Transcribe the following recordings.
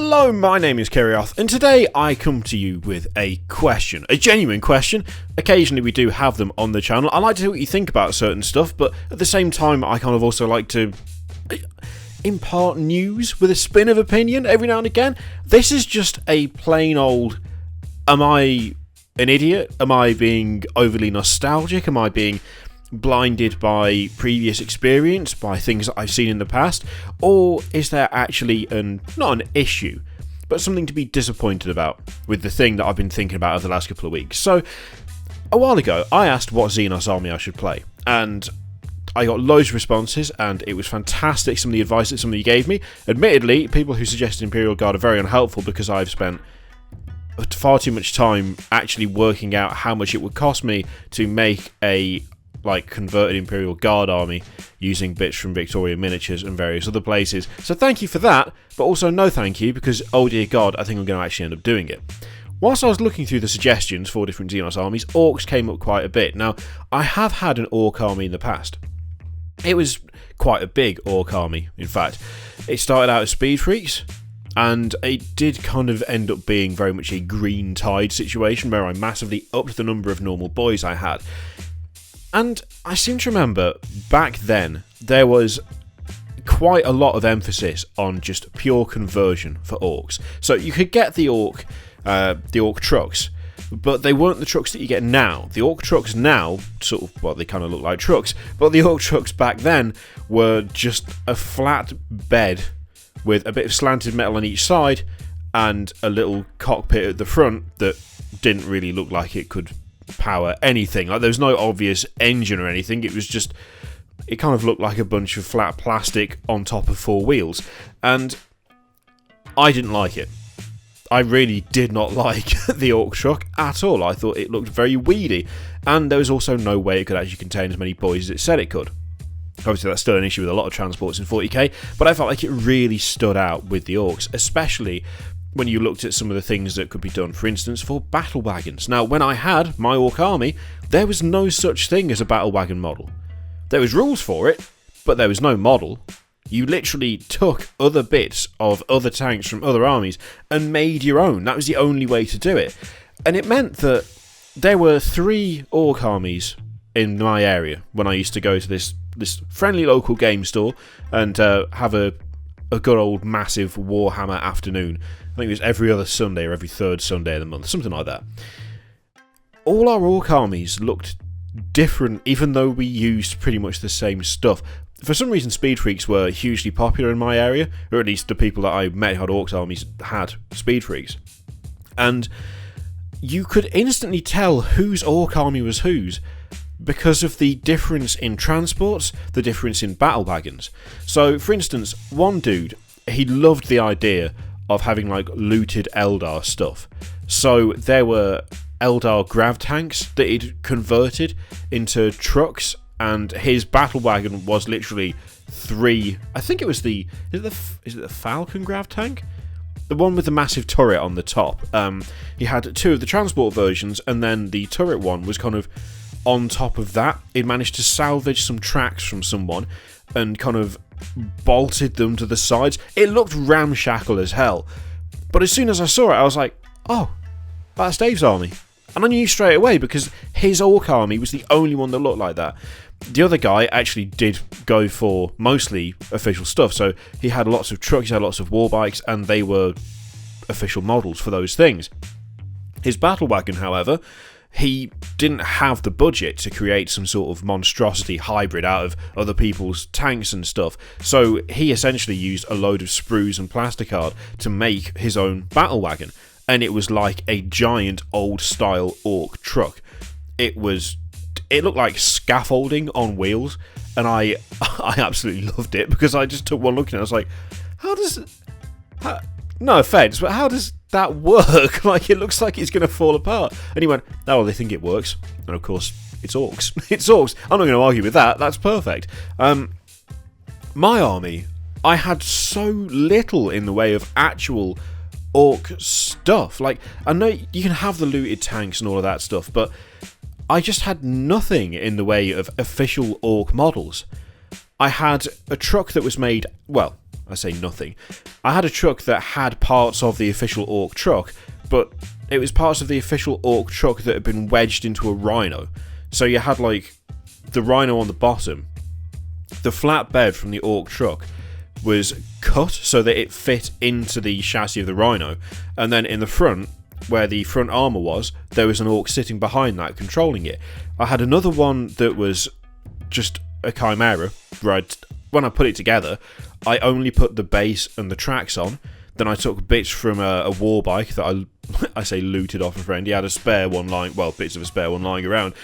Hello, my name is Kirioth, and today I come to you with a question. A genuine question. Occasionally we do have them on the channel. I like to hear what you think about certain stuff, but at the same time I kind of also like to impart news with a spin of opinion every now and again. This is just a plain old, am I an idiot? Am I being overly nostalgic? Am I being blinded by previous experience, by things that I've seen in the past? Or is there actually not an issue, but something to be disappointed about with the thing that I've been thinking about over the last couple of weeks? So, a while ago, I asked what Xenos army I should play, and I got loads of responses, and it was fantastic, some of the advice that somebody gave me. Admittedly, people who suggested Imperial Guard are very unhelpful because I've spent far too much time actually working out how much it would cost me to make a converted Imperial Guard army using bits from Victoria Miniatures and various other places. So thank you for that, but also no thank you, because oh dear God, I think I'm going to actually end up doing it. Whilst I was looking through the suggestions for different Xenos armies, Orcs came up quite a bit. Now, I have had an Orc army in the past. It was quite a big Orc army, in fact. It started out as Speed Freaks, and it did kind of end up being very much a green tide situation where I massively upped the number of normal boys I had. And I seem to remember back then there was quite a lot of emphasis on just pure conversion for Orcs. So you could get the Orc trucks, but they weren't the trucks that you get now. The Orc trucks now, they kind of look like trucks, but the Orc trucks back then were just a flat bed with a bit of slanted metal on each side and a little cockpit at the front that didn't really look like it could power anything. Like, there was no obvious engine or anything. It kind of looked like a bunch of flat plastic on top of four wheels, and I didn't like it. I really did not like the Orc truck at all. I thought it looked very weedy, and there was also no way it could actually contain as many boys as it said it could. Obviously that's still an issue with a lot of transports in 40k, but I felt like it really stood out with the Orcs, especially when you looked at some of the things that could be done, for instance, for battle wagons. Now, when I had my Orc army, there was no such thing as a battle wagon model. There was rules for it, but there was no model. You literally took other bits of other tanks from other armies and made your own. That was the only way to do it. And it meant that there were 3 Orc armies in my area when I used to go to this friendly local game store and have a good old massive Warhammer afternoon. I think it was every other Sunday or every third Sunday of the month, something like that. All our Orc armies looked different, even though we used pretty much the same stuff. For some reason, Speed Freaks were hugely popular in my area, or at least the people that I met who had Orcs armies had Speed Freaks. And you could instantly tell whose Orc army was whose because of the difference in transports, the difference in battle wagons. So, for instance, one dude, he loved the idea of having looted Eldar stuff. So there were Eldar grav tanks that he'd converted into trucks, and his battle wagon was literally 3. I think it was is it the Falcon grav tank? The one with the massive turret on the top. He had 2 of the transport versions, and then the turret one was kind of on top of that. He'd managed to salvage some tracks from someone and kind of bolted them to the sides. It looked ramshackle as hell. But as soon as I saw it, I was like, oh, that's Dave's army. And I knew straight away because his Orc army was the only one that looked like that. The other guy actually did go for mostly official stuff. So he had lots of trucks, he had lots of war bikes, and they were official models for those things. His battle wagon, however, he didn't have the budget to create some sort of monstrosity hybrid out of other people's tanks and stuff, so he essentially used a load of sprues and plasticard to make his own battle wagon, and it was like a giant old style Orc truck. It looked like scaffolding on wheels, and I absolutely loved it because I just took one look at it and I was like, no offense, but how does that work? It looks like it's going to fall apart. And he went, oh, they think it works. And of course, it's Orcs. It's Orcs. I'm not going to argue with that. That's perfect. My army, I had so little in the way of actual Orc stuff. I know you can have the looted tanks and all of that stuff, but I just had nothing in the way of official Orc models. I had a truck that was made, I say nothing. I had a truck that had parts of the official Orc truck, but it was parts of the official Orc truck that had been wedged into a Rhino. So you had like the Rhino on the bottom. The flatbed from the Orc truck was cut so that it fit into the chassis of the Rhino, and then in the front, where the front armour was, there was an Orc sitting behind that controlling it. I had another one that was just a Chimera. Right, when I put it together, I only put the base and the tracks on. Then I took bits from a war bike that I say looted off a friend. He had a spare one lying, well, bits of a spare one lying around,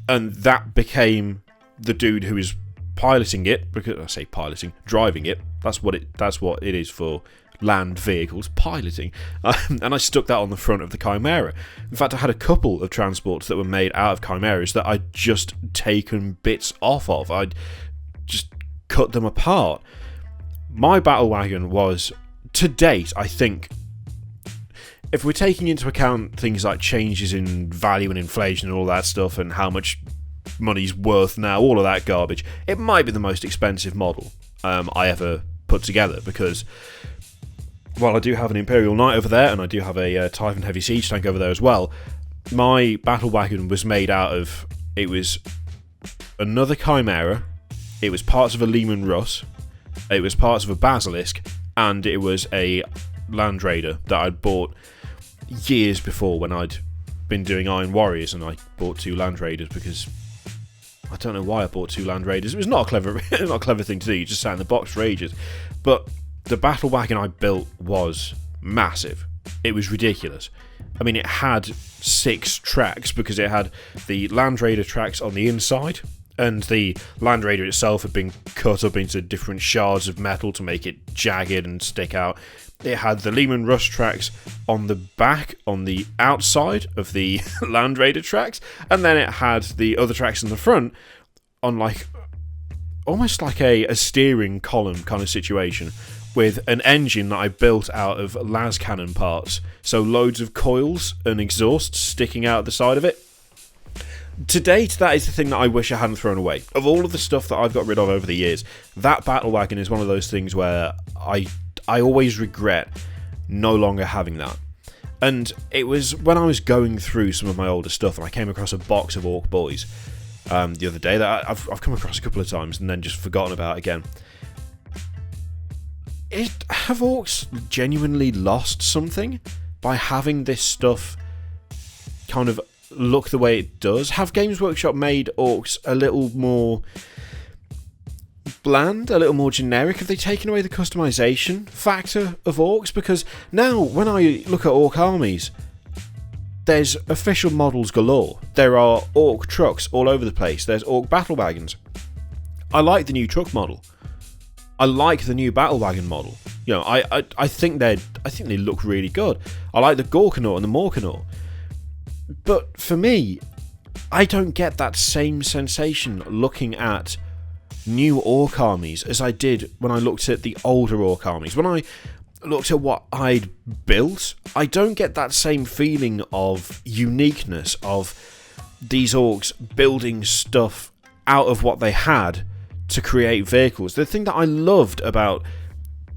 and that became the dude who is piloting it. Because I say piloting, driving it. That's what it is for land vehicles, piloting. And I stuck that on the front of the Chimera. In fact, I had a couple of transports that were made out of Chimeras that I'd just taken bits off of. I'd just cut them apart. My battle wagon was, to date, I think, if we're taking into account things like changes in value and inflation and all that stuff, and how much money's worth now, all of that garbage, it might be the most expensive model I ever put together, because while I do have an Imperial Knight over there, and I do have a Typhon Heavy Siege Tank over there as well, my battle wagon was made out of, it was another Chimera, it was parts of a Lehman Russ, it was parts of a Basilisk, and it was a Land Raider that I'd bought years before when I'd been doing Iron Warriors, and I bought 2 Land Raiders because I don't know why I bought 2 Land Raiders. It was not a clever thing to do. You just sat in the box for ages. But the battle wagon I built was massive. It was ridiculous. I mean, it had 6 tracks because it had the Land Raider tracks on the inside, and the Land Raider itself had been cut up into different shards of metal to make it jagged and stick out. It had the Lehman Russ tracks on the back, on the outside of the Land Raider tracks, and then it had the other tracks in the front on like almost like a steering column kind of situation, with an engine that I built out of las cannon parts, so loads of coils and exhausts sticking out the side of it. To date, that is the thing that I wish I hadn't thrown away. Of all of the stuff that I've got rid of over the years, that battle wagon is one of those things where I always regret no longer having that. And it was when I was going through some of my older stuff, and I came across a box of Orc Boys the other day that I've come across a couple of times and then just forgotten about again. Have Orcs genuinely lost something by having this stuff kind of look the way it does? Have Games Workshop made Orcs a little more bland, a little more generic? Have they taken away the customization factor of Orcs? Because now, when I look at Orc armies, there's official models galore. There are Orc trucks all over the place. There's Orc battle wagons. I like the new truck model. I like the new battle wagon model. You know, I think they look really good. I like the Gorkanaut and the Morkanaut. But for me, I don't get that same sensation looking at new Orc armies as I did when I looked at the older Orc armies. When I looked at what I'd built, I don't get that same feeling of uniqueness of these Orcs building stuff out of what they had to create vehicles. The thing that I loved about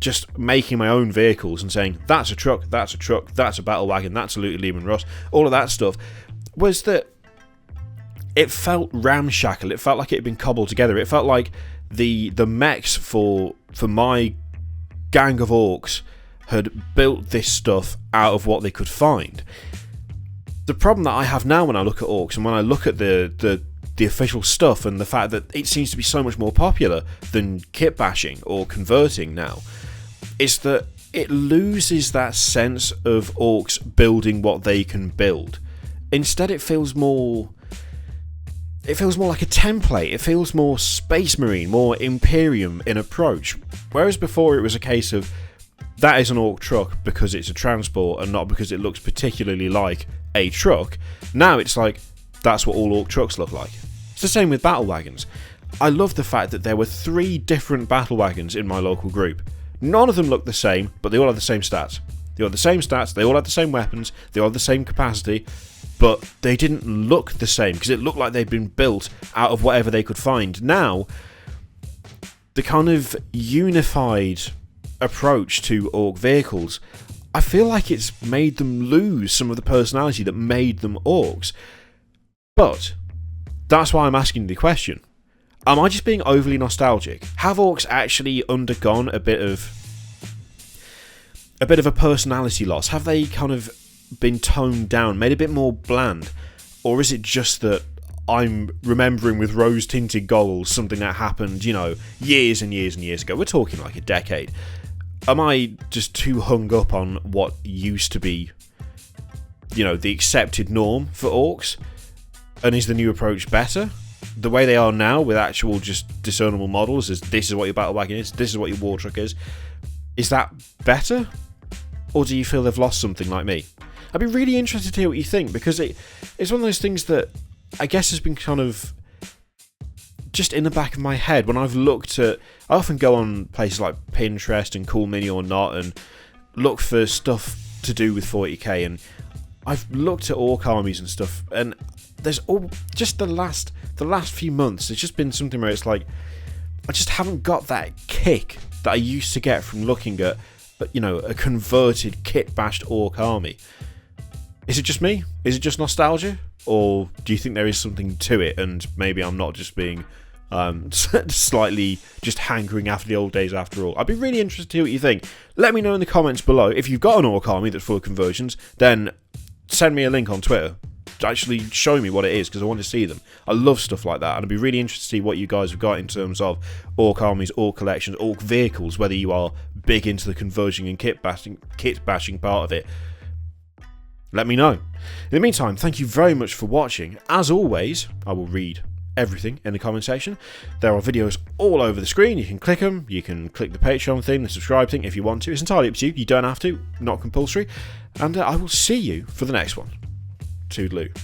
just making my own vehicles and saying, that's a truck, that's a battle wagon, that's a looted Lehman Russ, all of that stuff, was that it felt ramshackle. It felt like it had been cobbled together. It felt like the mechs for my gang of Orcs had built this stuff out of what they could find. The problem that I have now when I look at Orcs and when I look at the official stuff and the fact that it seems to be so much more popular than kitbashing or converting now, is that it loses that sense of Orcs building what they can build. Instead, it feels more like a template. It feels more Space Marine, more Imperium in approach. Whereas before it was a case of, that is an Orc truck because it's a transport and not because it looks particularly like a truck. Now it's like, that's what all Orc trucks look like. It's the same with battle wagons. I love the fact that there were 3 different battle wagons in my local group. None of them look the same, but they all have the same stats. They all have the same stats, they all have the same weapons, they all have the same capacity, but they didn't look the same because it looked like they'd been built out of whatever they could find. Now, the kind of unified approach to Orc vehicles, I feel like it's made them lose some of the personality that made them Orcs. But that's why I'm asking the question. Am I just being overly nostalgic? Have Orcs actually undergone a bit of a personality loss? Have they kind of been toned down, made a bit more bland? Or is it just that I'm remembering with rose-tinted goggles something that happened, years and years and years ago? We're talking like a decade. Am I just too hung up on what used to be, the accepted norm for Orcs? And is the new approach better? The way they are now, with actual just discernible models, this is what your battle wagon is, this is what your war truck is that better? Or do you feel they've lost something like me? I'd be really interested to hear what you think, because it's one of those things that I guess has been kind of just in the back of my head when I've looked at... I often go on places like Pinterest and Cool Mini or Not and look for stuff to do with 40k, and I've looked at Orc armies and stuff, and there's all just the last few months, it's just been something where it's like I just haven't got that kick that I used to get from looking at a converted kit-bashed Orc army. Is it just me? Is it just nostalgia? Or do you think there is something to it, and maybe I'm not just being slightly just hankering after the old days after all? I'd be really interested to hear what you think. Let me know in the comments below. If you've got an Orc army that's full of conversions, then send me a link on Twitter. Actually show me what it is, because I want to see them. I love stuff like that, and I'd be really interested to see what you guys have got in terms of Orc armies, Orc collections, Orc vehicles, whether you are big into the conversion and kit bashing part of it. Let me know. In the meantime, thank you very much for watching. As always, I will read everything in the comment section. There are videos all over the screen. You can click them. You can click the Patreon thing, the subscribe thing if you want to. It's entirely up to you. You don't have to. Not compulsory. And I will see you for the next one. Toodaloo.